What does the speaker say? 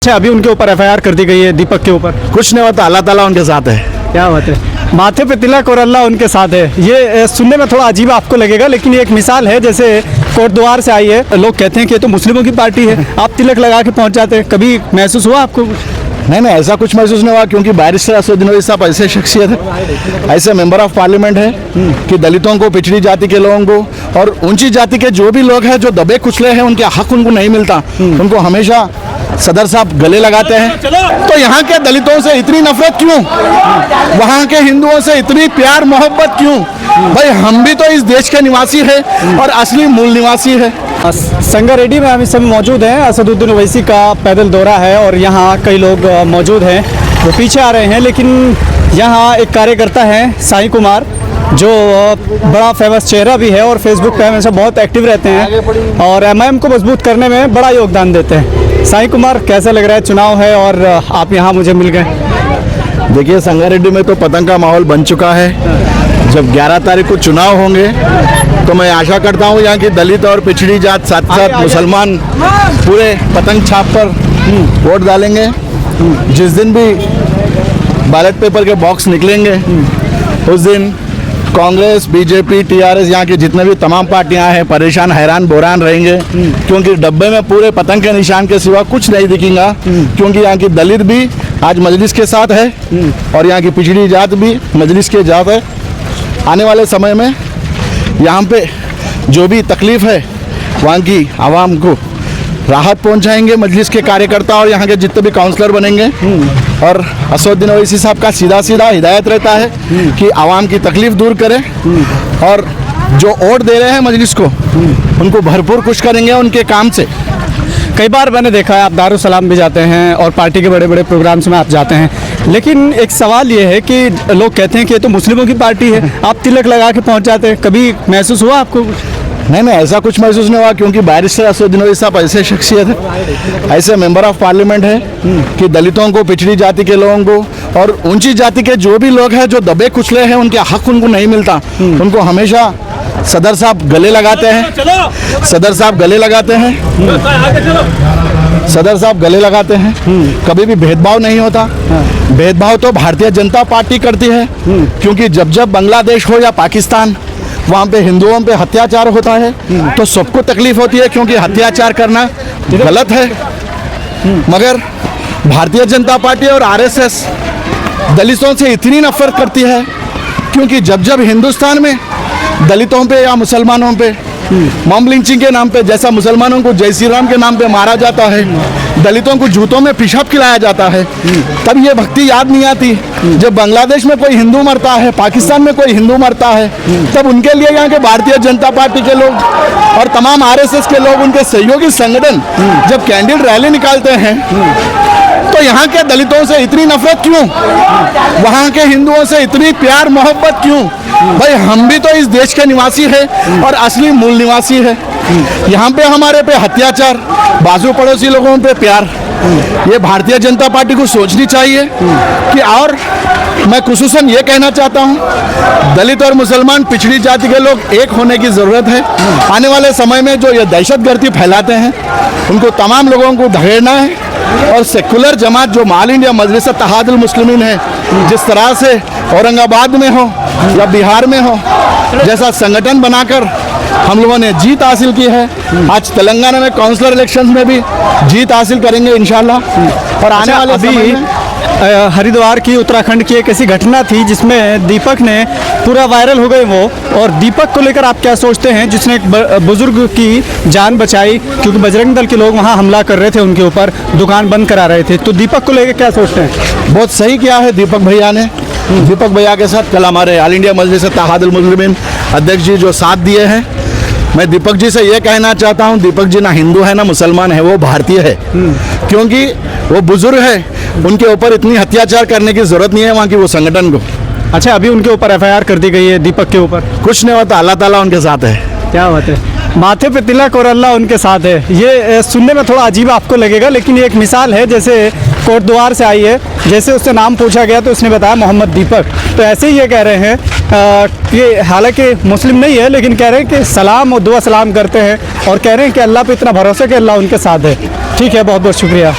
अच्छा, अभी उनके ऊपर एफआईआर कर दी गई है दीपक के ऊपर। कुछ नहीं होता, अल्लाह ताला उनके साथ है। क्या बात है, माथे पे तिलक और अल्लाह उनके साथ है। ये सुनने में थोड़ा अजीब आपको लगेगा, लेकिन ये एक मिसाल है। जैसे कोटद्वार से आई है, लोग कहते हैं कि ये तो मुस्लिमों की पार्टी है, आप तिलक लगा के पहुंच जाते हैं। कभी महसूस हुआ आपको? नहीं नहीं, ऐसा कुछ महसूस नहीं हुआ, क्योंकि बैरिस्टर असदुद्दीन ओवैसी साहब ऐसे शख्सियत है, ऐसे मेंबर ऑफ पार्लियामेंट है कि दलितों को, पिछड़ी जाति के लोगों को और ऊंची जाति के जो भी लोग हैं जो दबे कुचले हैं, उनके हक उनको नहीं मिलता, उनको हमेशा सदर साहब गले लगाते हैं। तो यहाँ के दलितों से इतनी नफरत क्यों? वहाँ के हिंदुओं से इतनी प्यार मोहब्बत क्यों? भाई हम भी तो इस देश के निवासी है और असली मूल निवासी है। संगारेड्डी में हम इस समय मौजूद हैं। असदुद्दीन ओवैसी का पैदल दौरा है और यहाँ कई लोग मौजूद हैं, वो पीछे आ रहे हैं। लेकिन यहाँ एक कार्यकर्ता है साईं कुमार, जो बड़ा फेमस चेहरा भी है और फेसबुक पे हमेशा बहुत एक्टिव रहते हैं और एमआईएम को मजबूत करने में बड़ा योगदान देते हैं। साईं कुमार, कैसा लग रहा है? चुनाव है और आप यहाँ मुझे मिल गए। देखिए, संगारेड्डी में तो पतंग का माहौल बन चुका है। जब 11 तारीख को चुनाव होंगे तो मैं आशा करता हूँ यहाँ की दलित और पिछड़ी जात, साथ साथ मुसलमान पूरे पतंग छाप पर वोट डालेंगे। जिस दिन भी बैलेट पेपर के बॉक्स निकलेंगे उस दिन कांग्रेस, बीजेपी, टीआरएस, यहाँ के जितने भी तमाम पार्टियां हैं परेशान, हैरान, बोरान रहेंगे, क्योंकि डब्बे में पूरे पतंग के निशान के सिवा कुछ नहीं दिखेगा। क्योंकि यहाँ की दलित भी आज मजलिस के साथ है और यहाँ की पिछड़ी जात भी मजलिस के साथ है। आने वाले समय में यहाँ पे जो भी तकलीफ़ है वहाँ की आवाम को राहत पहुँचाएंगे मजलिस के कार्यकर्ता और यहाँ के जितने भी काउंसलर बनेंगे। और असदुद्दीन ओवैसी साहब का सीधा सीधा हिदायत रहता है कि आवाम की तकलीफ़ दूर करें और जो वोट दे रहे हैं मजलिस को उनको भरपूर खुश करेंगे उनके काम से। कई बार मैंने देखा है आप दारुसलाम भी जाते हैं और पार्टी के बड़े बड़े प्रोग्राम्स में आप जाते हैं, लेकिन एक सवाल ये है कि लोग कहते हैं कि ये तो मुस्लिमों की पार्टी है, आप तिलक लगा के पहुंच जाते हैं। कभी महसूस हुआ आपको? नहीं नहीं, ऐसा कुछ महसूस नहीं हुआ, क्योंकि बैरिस्टर असदुद्दीन ओवैसी साहब ऐसे शख्सियत है, ऐसे मेंबर ऑफ पार्लियामेंट है कि दलितों को, पिछड़ी जाति के लोगों को और ऊंची जाति के जो भी लोग हैं जो दबे कुचले हैं, उनके हक उनको नहीं मिलता, उनको हमेशा सदर साहब गले लगाते हैं। सदर साहब गले लगाते हैं। सदर साहब गले लगाते हैं। कभी भी भेदभाव नहीं होता। भेदभाव तो भारतीय जनता पार्टी करती है, क्योंकि जब जब बांग्लादेश हो या पाकिस्तान वहाँ पे हिंदुओं पे अत्याचार होता है तो सबको तकलीफ होती है, क्योंकि अत्याचार करना गलत है। मगर भारतीय जनता पार्टी और आरएसएस दलितों से इतनी नफरत करती है, क्योंकि जब जब हिंदुस्तान में दलितों पे या मुसलमानों पे मॉब लिंचिंग के नाम पे, जैसा मुसलमानों को जय श्री राम के नाम पे मारा जाता है, दलितों को जूतों में पेशाब खिलाया जाता है, तब ये भक्ति याद नहीं आती। जब बांग्लादेश में कोई हिंदू मरता है, पाकिस्तान में कोई हिंदू मरता है, तब उनके लिए यहाँ के भारतीय जनता पार्टी के लोग और तमाम आरएसएस के लोग, उनके सहयोगी संगठन जब कैंडल रैली निकालते हैं तो यहाँ के दलितों से इतनी नफरत क्यों? वहाँ के हिंदुओं से इतनी प्यार मोहब्बत क्यों? भाई हम भी तो इस देश के निवासी है और असली मूल निवासी है। यहाँ पे हमारे पे अत्याचार, बाजू पड़ोसी लोगों पे प्यार, ये भारतीय जनता पार्टी को सोचनी चाहिए कि। और मैं खुसूसन ये कहना चाहता हूँ, दलित और मुसलमान, पिछड़ी जाति के लोग एक होने की ज़रूरत है। आने वाले समय में जो ये दहशतगर्दी फैलाते हैं उनको तमाम लोगों को धकेलना है। और सेकुलर जमात जो ऑल इंडिया मजलिस इत्तेहादुल मुस्लिमीन है, जिस तरह से औरंगाबाद में हो या बिहार में हो, जैसा संगठन बनाकर हम लोगों ने जीत हासिल की है, आज तेलंगाना में काउंसलर इलेक्शंस में भी जीत हासिल करेंगे इंशाल्लाह। और आने वाले समय में हरिद्वार की, उत्तराखंड की एक ऐसी घटना थी जिसमें दीपक ने पूरा वायरल हो गए वो, और दीपक को लेकर आप क्या सोचते हैं, जिसने एक बुजुर्ग की जान बचाई, क्योंकि बजरंग दल के लोग वहां हमला कर रहे थे उनके ऊपर, दुकान बंद करा रहे थे, तो दीपक को लेकर क्या सोचते हैं? बहुत सही किया है दीपक भैया ने। दीपक भैया के साथ कल हमारे ऑल इंडिया मजलिस इत्तेहादुल मुस्लिमीन अध्यक्ष जी जो साथ दिए हैं, मैं दीपक जी से ये कहना चाहता हूँ, दीपक जी ना हिंदू है ना मुसलमान है, वो भारतीय है, क्योंकि वो बुजुर्ग है, उनके ऊपर इतनी अत्याचार करने की जरूरत नहीं है वहाँ की वो संगठन को। अच्छा, अभी उनके ऊपर एफआईआर कर दी गई है दीपक के ऊपर। कुछ नहीं होता, अल्लाह ताला उनके साथ है। क्या बात है, माथे पे तिलक और अल्लाह उनके साथ है। ये सुनने में थोड़ा अजीब आपको लगेगा, लेकिन ये एक मिसाल है। जैसे कोटद्वार से आई है, जैसे उससे नाम पूछा गया तो उसने बताया मोहम्मद दीपक, तो ऐसे ही ये कह रहे हैं कि हालांकि मुस्लिम नहीं है, लेकिन कह रहे हैं कि सलाम और दुआ सलाम करते हैं और कह रहे हैं कि अल्लाह पे इतना भरोसा कि अल्लाह उनके साथ है। ठीक है, बहुत बहुत शुक्रिया।